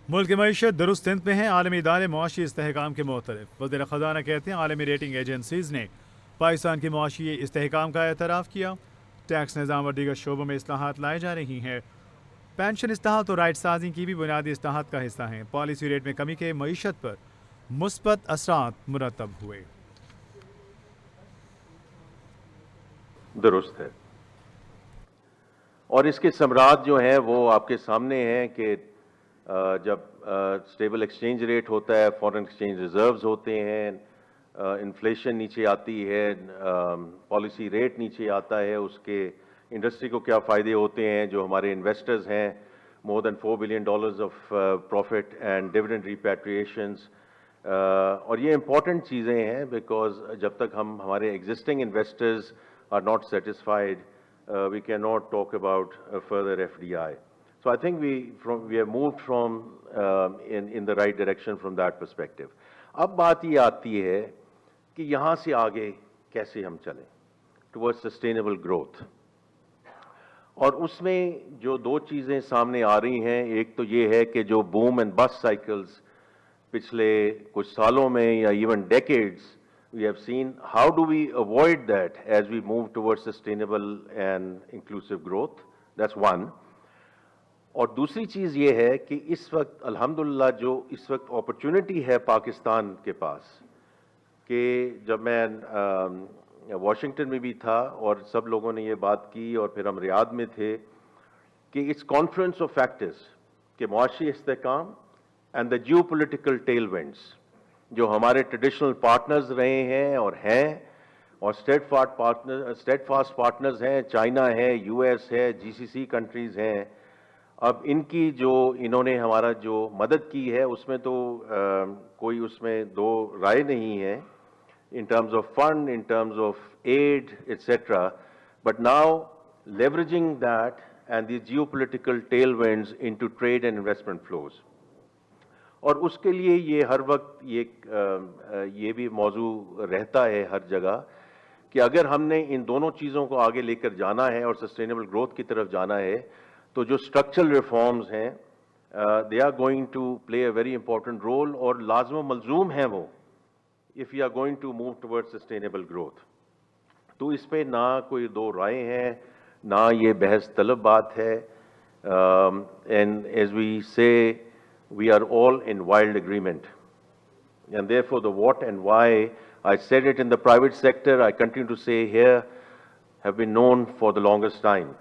मुल्क की मईशत दुरुस्त हिंद में है। आलमी इदारे मुआशी इस्तेहकाम के मुख्तलिफ। वज़ीर ख़जाना कहते हैं आलमी रेटिंग एजेंसीज़ ने पाकिस्तान के मुआशी इस्तेहकाम का एतराफ़ किया। टैक्स निज़ाम और दीगर शोबों में इस्लाहात लाई जा रही हैं। पेंशन इस्लाहात और राइट साजी की भी बुनियादी इस्लाहात का हिस्सा हैं। पॉलिसी रेट में कमी के मईशत पर मुस्बत असरात मुरतब हुए। दुरुस्त है और इसके समरात जो हैं वो आपके सामने हैं कि जब स्टेबल एक्सचेंज रेट होता है, फॉरेन एक्सचेंज रिजर्व्स होते हैं, इन्फ्लेशन नीचे आती है, पॉलिसी रेट नीचे आता है, उसके इंडस्ट्री को क्या फ़ायदे होते हैं, जो हमारे इन्वेस्टर्स हैं, more than $4 billion of profit and dividend repatriations. और ये इंपॉर्टेंट चीज़ें हैं बिकॉज जब तक हम हमारे existing investors are not satisfied we cannot talk about further FDI. So I think we have moved from in the right direction from that perspective. अब बात ये आती है कि यहाँ से आगे कैसे हम चलें towards sustainable growth. और उसमें जो दो चीज़ें सामने आ रही हैं, एक तो ये है कि जो बूम एंड बस्ट साइकिल्स पिछले कुछ सालों में या even decades we have seen, how do we avoid that as we move towards sustainable and inclusive growth? That's one. और दूसरी चीज़ ये है कि इस वक्त अल्हम्दुलिल्लाह जो इस वक्त अपॉर्चुनिटी है पाकिस्तान के पास, कि जब मैं वाशिंगटन में भी था और सब लोगों ने ये बात की और फिर हम रियाद में थे कि इट्स कॉन्फ्रेंस ऑफ फैक्टर्स के मुआशी इस्तेहकाम and the geopolitical tailwinds जो हमारे ट्रेडिशनल पार्टनर्स रहे हैं और हैं और स्टेडफास्ट पार्टनर्स हैं, चाइना है, यूएस है, जीसीसी कंट्रीज़ हैं। अब इनकी जो इन्होंने हमारा जो मदद की है उसमें तो कोई उसमें दो राय नहीं है in terms of fund, in terms of aid, etc. But now leveraging that and the geopolitical tailwinds into trade and investment flows. और उसके लिए ये हर वक्त ये भी मौजू रहता है हर जगह कि अगर हमने इन दोनों चीज़ों को आगे लेकर जाना है और सस्टेनेबल ग्रोथ की तरफ जाना है तो जो स्ट्रक्चरल रिफॉर्म्स हैं they are going to play a very important role और लाजम मलजूम है वो if we are going to move towards sustainable growth. तो इस पे ना कोई दो राय हैं, ना ये बहस तलब बात है, and as we say, we are all in wild agreement. And therefore the what and why, I said it in the private sector, I continue to say here, have been known for the longest time.